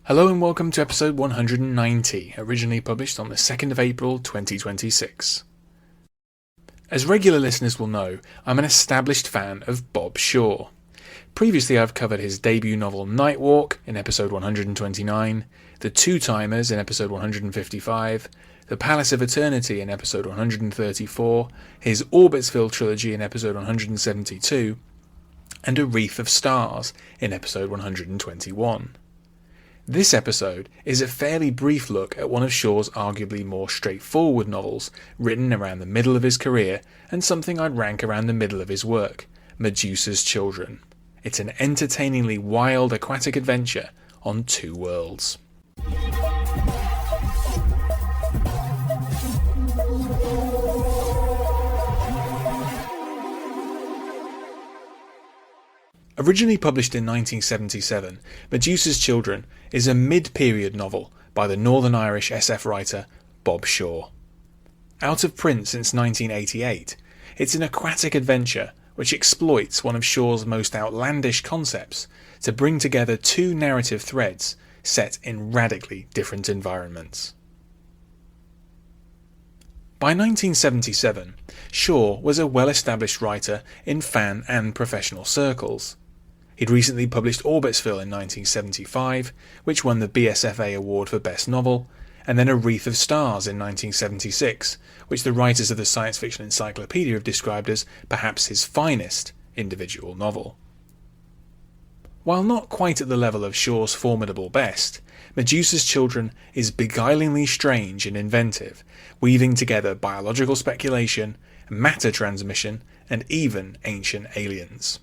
Hello and welcome to episode 190, originally published on the 2nd of April 2026. As regular listeners will know, I'm an established fan of Bob Shaw. Previously I've covered his debut novel Nightwalk in episode 129, The Two-Timers in episode 155, The Palace of Eternity in episode 134, his Orbitsville trilogy in episode 172, and A Wreath of Stars in episode 121. This episode is a fairly brief look at one of Shaw's arguably more straightforward novels, written around the middle of his career, and something I'd rank around the middle of his work, Medusa's Children. It's an entertainingly wild aquatic adventure on two worlds. Originally published in 1977, Medusa's Children is a mid-period novel by the Northern Irish SF writer Bob Shaw. Out of print since 1988, it's an aquatic adventure which exploits one of Shaw's most outlandish concepts to bring together two narrative threads set in radically different environments. By 1977, Shaw was a well-established writer in fan and professional circles. He'd recently published Orbitsville in 1975, which won the BSFA Award for Best Novel, and then A Wreath of Stars in 1976, which the writers of the Science Fiction Encyclopedia have described as perhaps his finest individual novel. While not quite at the level of Shaw's formidable best, Medusa's Children is beguilingly strange and inventive, weaving together biological speculation, matter transmission, and even ancient aliens.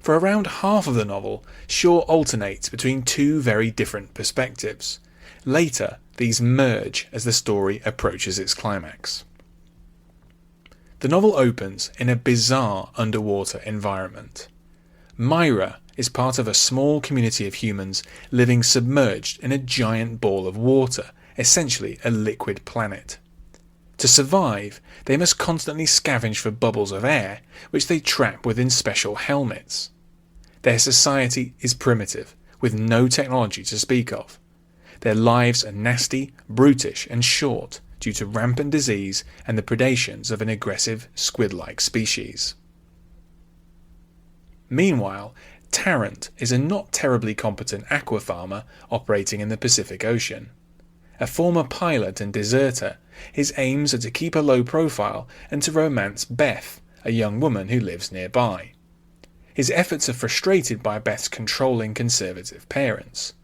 For around half of the novel, Shaw alternates between two very different perspectives. Later, these merge as the story approaches its climax. The novel opens in a bizarre underwater environment. Myra is part of a small community of humans living submerged in a giant ball of water, essentially a liquid planet. To survive, they must constantly scavenge for bubbles of air, which they trap within special helmets. Their society is primitive, with no technology to speak of. Their lives are nasty, brutish, and short due to rampant disease and the predations of an aggressive squid-like species. Meanwhile, Tarrant is a not terribly competent aquafarmer operating in the Pacific Ocean. A former pilot and deserter, his aims are to keep a low profile and to romance Beth, a young woman who lives nearby. His efforts are frustrated by Beth's controlling conservative parents.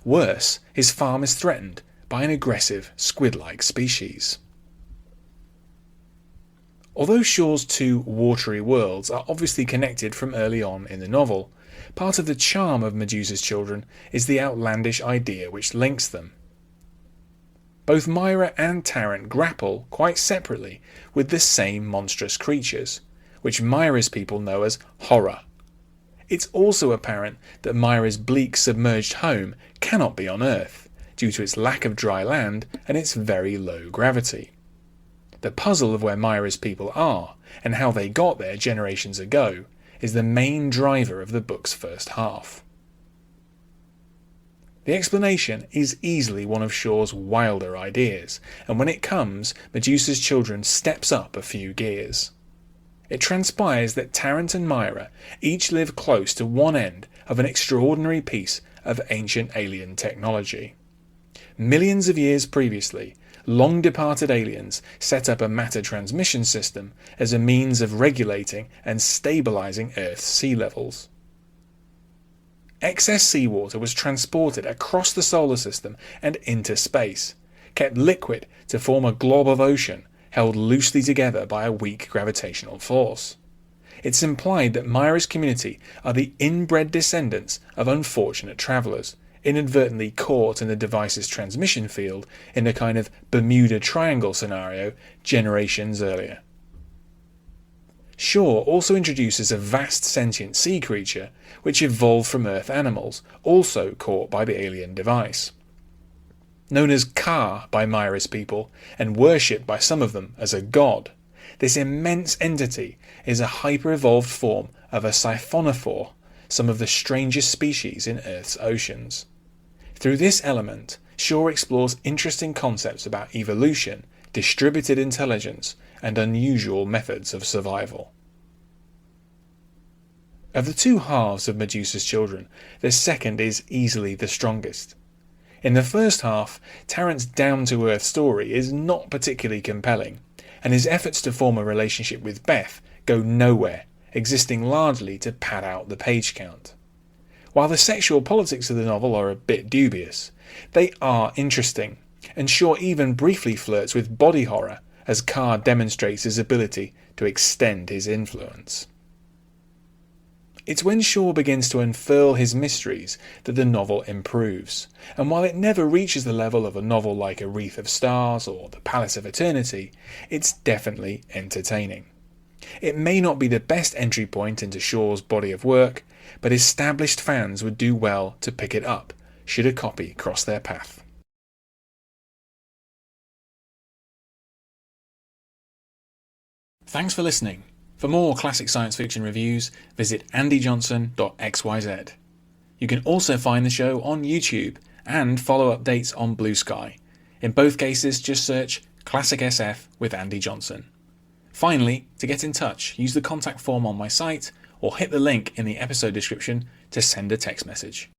Worse, his farm is threatened by an aggressive squid-like species. Although Shaw's two watery worlds are obviously connected from early on in the novel, part of the charm of Medusa's Children is the outlandish idea which links them. Both Myra and Tarrant grapple, quite separately, with the same monstrous creatures, which Myra's people know as horror. It's also apparent that Myra's bleak submerged home cannot be on Earth, due to its lack of dry land and its very low gravity. The puzzle of where Myra's people are, and how they got there generations ago, is the main driver of the book's first half. The explanation is easily one of Shaw's wilder ideas, and when it comes, Medusa's Children steps up a few gears. It transpires that Tarrant and Myra each live close to one end of an extraordinary piece of ancient alien technology. Millions of years previously, long-departed aliens set up a matter transmission system as a means of regulating and stabilizing Earth's sea levels. Excess seawater was transported across the solar system and into space, kept liquid to form a glob of ocean, held loosely together by a weak gravitational force. It's implied that Myra's community are the inbred descendants of unfortunate travellers, inadvertently caught in the device's transmission field in a kind of Bermuda Triangle scenario generations earlier. Shaw also introduces a vast sentient sea creature which evolved from Earth animals, also caught by the alien device. Known as Ka by Myra's people, and worshipped by some of them as a god, This immense entity is a hyper-evolved form of a siphonophore, some of the strangest species in Earth's oceans. Through this element, Shaw explores interesting concepts about evolution, distributed intelligence, and unusual methods of survival. Of the two halves of Medusa's children, the second is easily the strongest. In the first half, Tarrant's down-to-earth story is not particularly compelling, and his efforts to form a relationship with Beth go nowhere, existing largely to pad out the page count. While the sexual politics of the novel are a bit dubious, they are interesting, and Shaw even briefly flirts with body horror as Carr demonstrates his ability to extend his influence. It's when Shaw begins to unfurl his mysteries that the novel improves, and while it never reaches the level of a novel like A Wreath of Stars or The Palace of Eternity, it's definitely entertaining. It may not be the best entry point into Shaw's body of work, but established fans would do well to pick it up, should a copy cross their path. Thanks for listening. For more classic science fiction reviews, visit andyjohnson.xyz. You can also find the show on YouTube and follow updates on Blue Sky. In both cases, just search Classic SF with Andy Johnson. Finally, to get in touch, use the contact form on my site or hit the link in the episode description to send a text message.